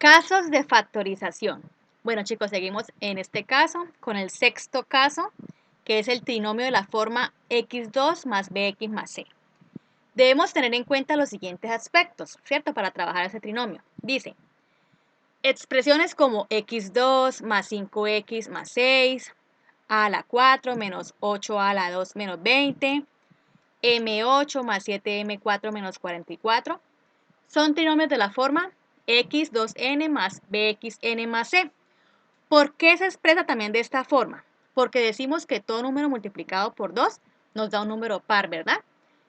Casos de factorización. Bueno, chicos, seguimos en este caso con el sexto caso, que es el trinomio de la forma x2 más bx más c. Debemos tener en cuenta los siguientes aspectos, ¿cierto? Para trabajar ese trinomio. Dice, expresiones como x2 más 5x más 6, a a la 4 menos 8a a la 2 menos 20, m8 más 7m4 menos 44, son trinomios de la forma x2n más bxn más c. ¿Por qué se expresa también de esta forma? Porque decimos que todo número multiplicado por 2 nos da un número par, ¿verdad?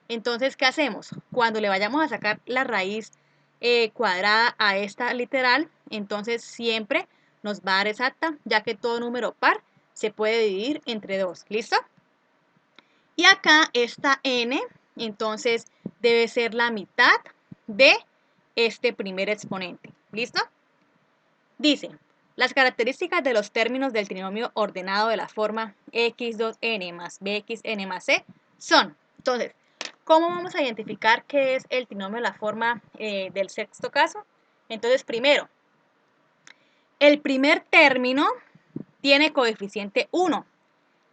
Entonces, ¿qué hacemos? Cuando le vayamos a sacar la raíz cuadrada a esta literal, entonces siempre nos va a dar exacta, ya que todo número par se puede dividir entre 2. ¿Listo? Y acá esta n, entonces debe ser la mitad de este primer exponente. ¿Listo? Dice, las características de los términos del trinomio ordenado de la forma x2n más bxn más c son, entonces, ¿cómo vamos a identificar qué es el trinomio de la forma del sexto caso? Entonces, primero, el primer término tiene coeficiente 1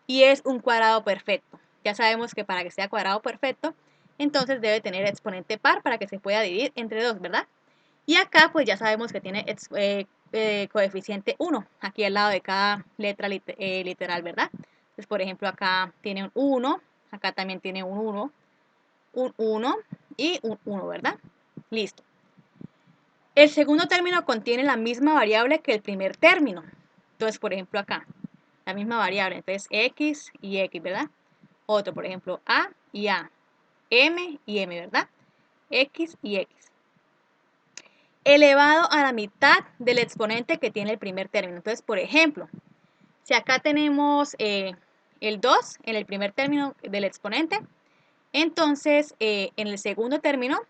y es un cuadrado perfecto. Ya sabemos que para que sea cuadrado perfecto, entonces debe tener exponente par para que se pueda dividir entre 2, ¿verdad? Y acá pues ya sabemos que tiene coeficiente 1, aquí al lado de cada letra literal, ¿verdad? Entonces, por ejemplo, acá tiene un 1, acá también tiene un 1 y un 1, ¿verdad? Listo. El segundo término contiene la misma variable que el primer término. Entonces, por ejemplo, acá, la misma variable, entonces x y x, ¿verdad? Otro, por ejemplo, a y a, m y m, ¿verdad? X y x. Elevado a la mitad del exponente que tiene el primer término. Entonces, por ejemplo, si acá tenemos el 2 en el primer término del exponente, entonces en el segundo término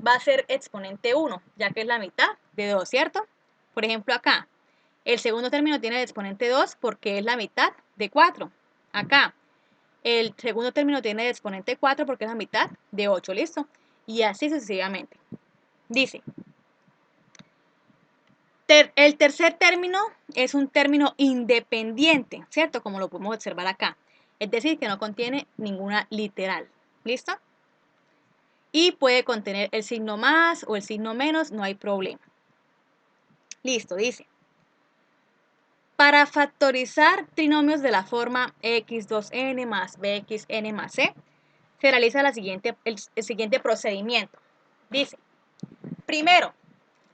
va a ser exponente 1, ya que es la mitad de 2, ¿cierto? Por ejemplo, acá, el segundo término tiene el exponente 2 porque es la mitad de 4. Acá, el segundo término tiene el exponente 4 porque es la mitad de 8, ¿listo? Y así sucesivamente. Dice, el tercer término es un término independiente, ¿cierto? Como lo podemos observar acá. Es decir, que no contiene ninguna literal. ¿Listo? Y puede contener el signo más o el signo menos, no hay problema. Listo, dice. Para factorizar trinomios de la forma x2n más bxn más c, se realiza el siguiente procedimiento. Dice, primero,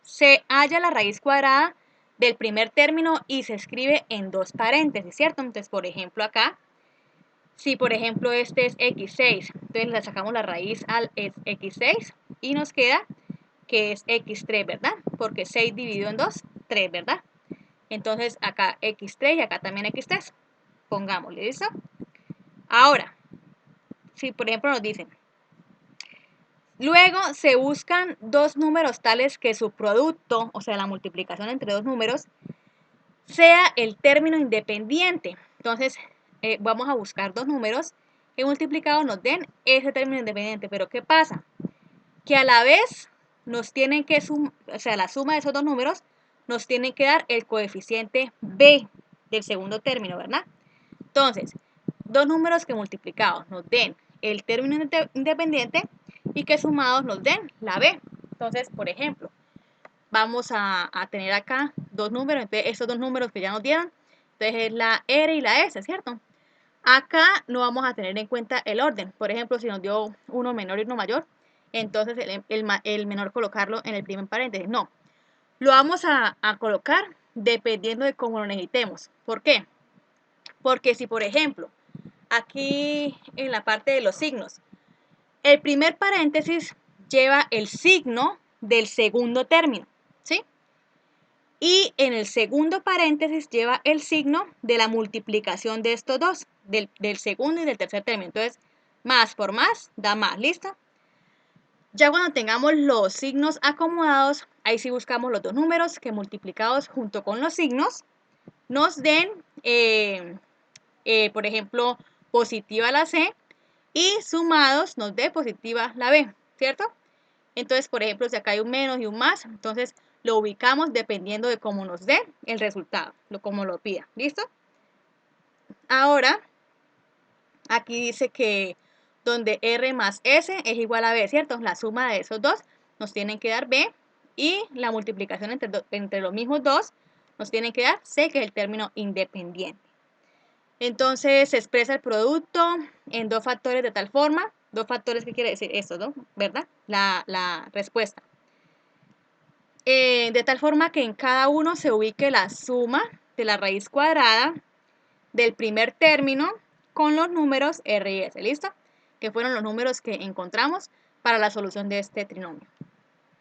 se halla la raíz cuadrada del primer término y se escribe en dos paréntesis, ¿cierto? Entonces, por ejemplo, acá, si por ejemplo este es x6, entonces le sacamos la raíz al x6 y nos queda que es x3, ¿verdad? Porque 6 dividido en 2, 3, ¿verdad? Entonces acá x3 y acá también x3. Pongámosle, ¿listo? Ahora, si por ejemplo nos dicen, luego se buscan dos números tales que su producto, o sea, la multiplicación entre dos números, sea el término independiente. Entonces, vamos a buscar dos números que multiplicados nos den ese término independiente. Pero ¿qué pasa? Que a la vez nos tienen que sumar, o sea, la suma de esos dos números nos tienen que dar el coeficiente b del segundo término, ¿verdad? Entonces, dos números que multiplicados nos den el término independiente y que sumados nos den la b. Entonces, por ejemplo, vamos a tener acá dos números, entonces estos dos números que ya nos dieron, entonces es la R y la S, ¿cierto? Acá no vamos a tener en cuenta el orden, por ejemplo, si nos dio uno menor y uno mayor, entonces el menor colocarlo en el primer paréntesis, no, lo vamos a colocar dependiendo de cómo lo necesitemos. ¿Por qué? Porque si, por ejemplo, aquí en la parte de los signos, el primer paréntesis lleva el signo del segundo término, ¿sí? Y en el segundo paréntesis lleva el signo de la multiplicación de estos dos, del segundo y del tercer término. Entonces, más por más da más, ¿listo? Ya cuando tengamos los signos acomodados, ahí sí buscamos los dos números que multiplicados junto con los signos nos den, por ejemplo, positiva la C y sumados nos dé positiva la B, ¿cierto? Entonces, por ejemplo, si acá hay un menos y un más, entonces lo ubicamos dependiendo de cómo nos dé el resultado, como lo pida. ¿Listo? Ahora, aquí dice que donde R más S es igual a B, ¿cierto? La suma de esos dos nos tienen que dar B y la multiplicación entre los mismos dos nos tienen que dar C, que es el término independiente. Entonces se expresa el producto en dos factores de tal forma, dos factores, ¿qué quiere decir esto, no? ¿Verdad? La respuesta. De tal forma que en cada uno se ubique la suma de la raíz cuadrada del primer término con los números R y S, ¿listo? Que fueron los números que encontramos para la solución de este trinomio.